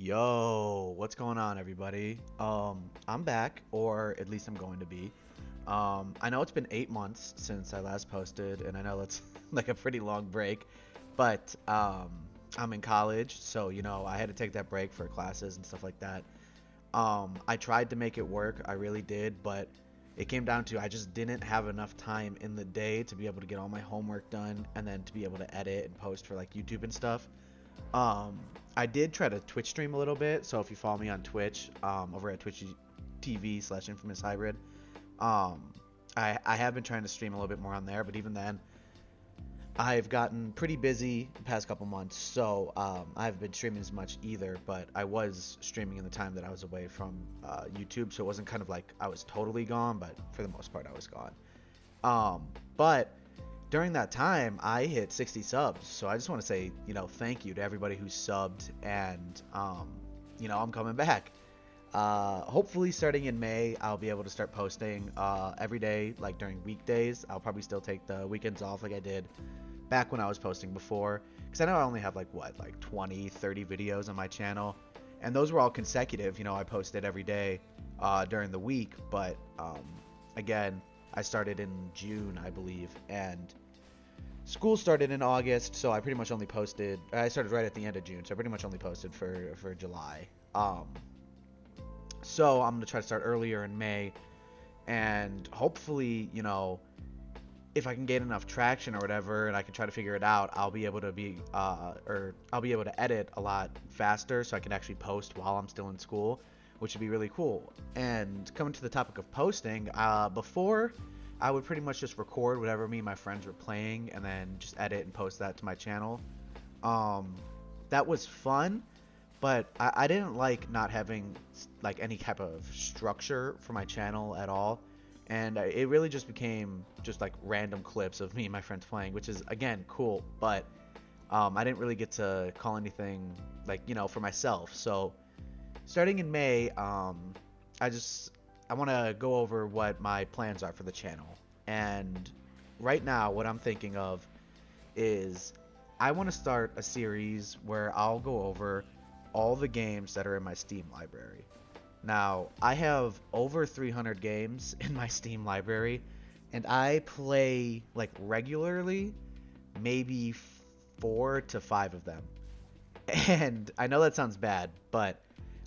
Yo, what's going on, everybody? I'm back, or at least I'm going to be. I know it's been 8 months since I last posted, and I know that's like a pretty long break, but I'm in college, so I had to take that break for classes and stuff like that. I tried to make it work, I really did, but it came down to I just didn't have enough time in the day to be able to get all my homework done, and then to be able to edit and post for like YouTube and stuff. Um, I did try to Twitch stream a little bit, so if you follow me on Twitch, over at Twitch TV/Infamous Hybrid, um, I have been trying to stream a little bit more on there, but even then, I've gotten pretty busy the past couple months, so I haven't been streaming as much either. But I was streaming in the time that I was away from YouTube, so it wasn't kind of like I was totally gone, but for the most part, I was gone. But during that time, I hit 60 subs. So I just want to say, thank you to everybody who subbed, and I'm coming back. Hopefully, starting in May, I'll be able to start posting every day, like during weekdays. I'll probably still take the weekends off, like I did back when I was posting before, because I know I only have like 20, 30 videos on my channel, and those were all consecutive. I posted every day during the week, but again, I started in June, I believe, and school started in August, so I pretty much only posted. I started right at the end of June, so I pretty much only posted for July. So I'm gonna try to start earlier in May, and hopefully, if I can gain enough traction or whatever, and I can try to figure it out, I'll be able to or I'll be able to edit a lot faster, so I can actually post while I'm still in school, which would be really cool. And coming to the topic of posting, before I would pretty much just record whatever me and my friends were playing, and then just edit and post that to my channel. Um, that was fun, but I didn't like not having like any type of structure for my channel at all, and it really just became just like random clips of me and my friends playing, which is again cool, but I didn't really get to call anything like for myself. So starting in May, I just I want to go over what my plans are for the channel, and right now what I'm thinking of is I want to start a series where I'll go over all the games that are in my Steam library. Now, I have over 300 games in my Steam library, and I play like regularly, maybe 4 to 5 of them. And I know that sounds bad, but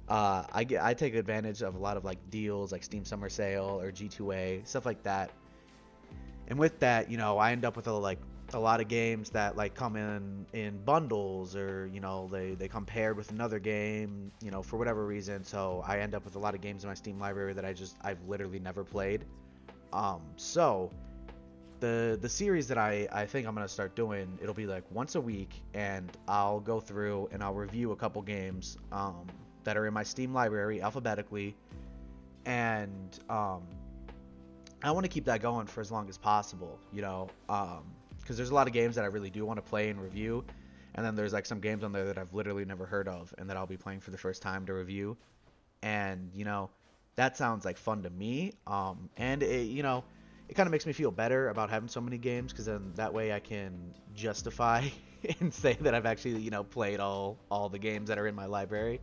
I take advantage of a lot of like deals like Steam Summer Sale or G2A, stuff like that. And with that, I end up with a lot of games that like come in bundles, or they come paired with another game, for whatever reason. So I end up with a lot of games in my Steam library that I've literally never played. So the series that I think I'm gonna start doing, it'll be like once a week, and I'll go through and I'll review a couple games that are in my Steam library alphabetically, and I want to keep that going for as long as possible, because there's a lot of games that I really do want to play and review, and then there's like some games on there that I've literally never heard of and that I'll be playing for the first time to review, and that sounds like fun to me, and it kind of makes me feel better about having so many games, because then that way I can justify and say that I've actually played all the games that are in my library,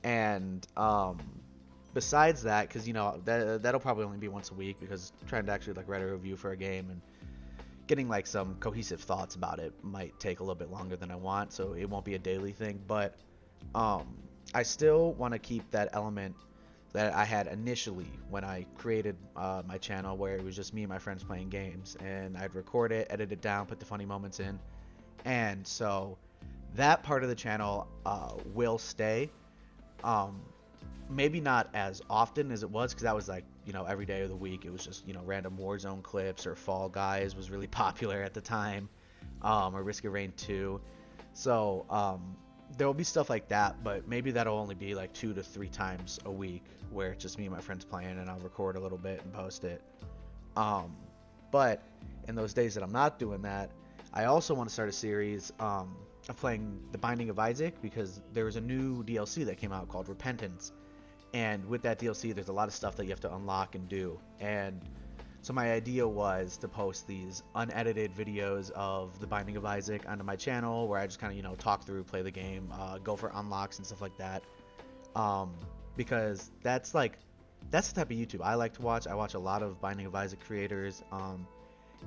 and besides that, because that'll probably only be once a week, because trying to actually like write a review for a game and getting like some cohesive thoughts about it might take a little bit longer than I want, so it won't be a daily thing. But um, I still want to keep that element that I had initially when I created my channel, where it was just me and my friends playing games, and I'd record it, edit it down, put the funny moments in, and so that part of the channel will stay. Um, Maybe not as often as it was, because that was like every day of the week. It was just random Warzone clips, or Fall Guys was really popular at the time, or Risk of Rain 2. So there will be stuff like that, but maybe that'll only be like 2 to 3 times a week, where it's just me and my friends playing, and I'll record a little bit and post it. um, but in those days that I'm not doing that, I also want to start a series of playing The Binding of Isaac, because there was a new DLC that came out called Repentance, and with that DLC, there's a lot of stuff that you have to unlock and do. And So my idea was to post these unedited videos of The Binding of Isaac onto my channel, where I just kind of, talk through, play the game, go for unlocks and stuff like that. Um, because that's the type of YouTube I like to watch. I watch a lot of Binding of Isaac creators,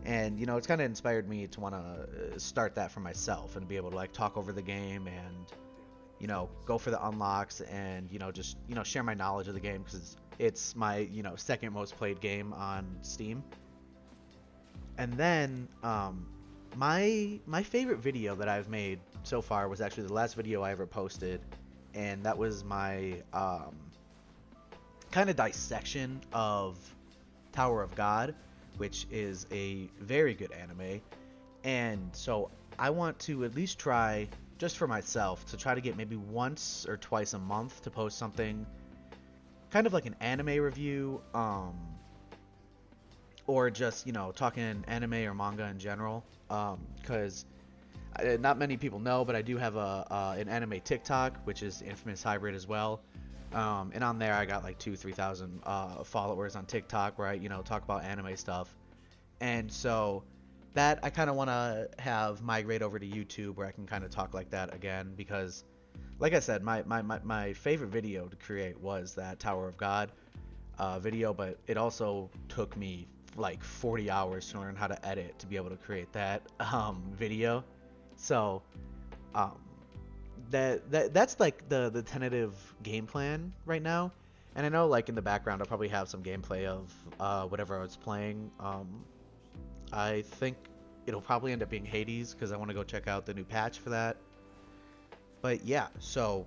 and it's kind of inspired me to want to start that for myself and be able to like talk over the game and go for the unlocks and just share my knowledge of the game because it's my second most played game on Steam. And then my favorite video that I've made so far was actually the last video I ever posted, and that was my kind of dissection of Tower of God, which is a very good anime. And so I want to at least try, just for myself, to try to get maybe once or twice a month to post something kind of like an anime review, or just talking anime or manga in general, because not many people know, but I do have an anime TikTok, which is Infamous Hybrid as well. And on there I got like 3,000 followers on TikTok, where I talk about anime stuff. And so that I kind of want to have migrate over to YouTube, where I can kind of talk like that again, because like I said, my favorite video to create was that Tower of God video, but it also took me like 40 hours to learn how to edit to be able to create that video. So um, that's like the tentative game plan right now. And I know like in the background I'll probably have some gameplay of whatever I was playing. I think it'll probably end up being Hades because I want to go check out the new patch for that. But yeah, so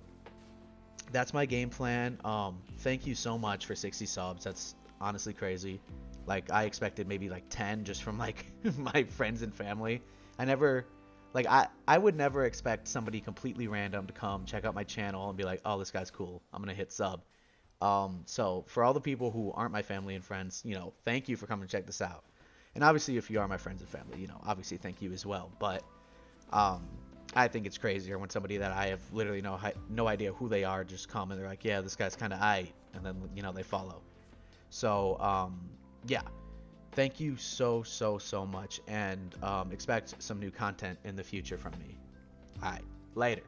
that's my game plan. Thank you so much for 60 subs. That's honestly crazy. Like I expected maybe like 10 just from like my friends and family. I never like I would never expect somebody completely random to come check out my channel and be like, "Oh, this guy's cool. I'm going to hit sub." So for all the people who aren't my family and friends, thank you for coming to check this out. And obviously if you are my friends and family, obviously thank you as well. But um I think it's crazier when somebody that I have literally no idea who they are just come and they're like, yeah, this guy's kind of aight, and then they follow. So yeah, thank you so much, and expect some new content in the future from me. All right, later.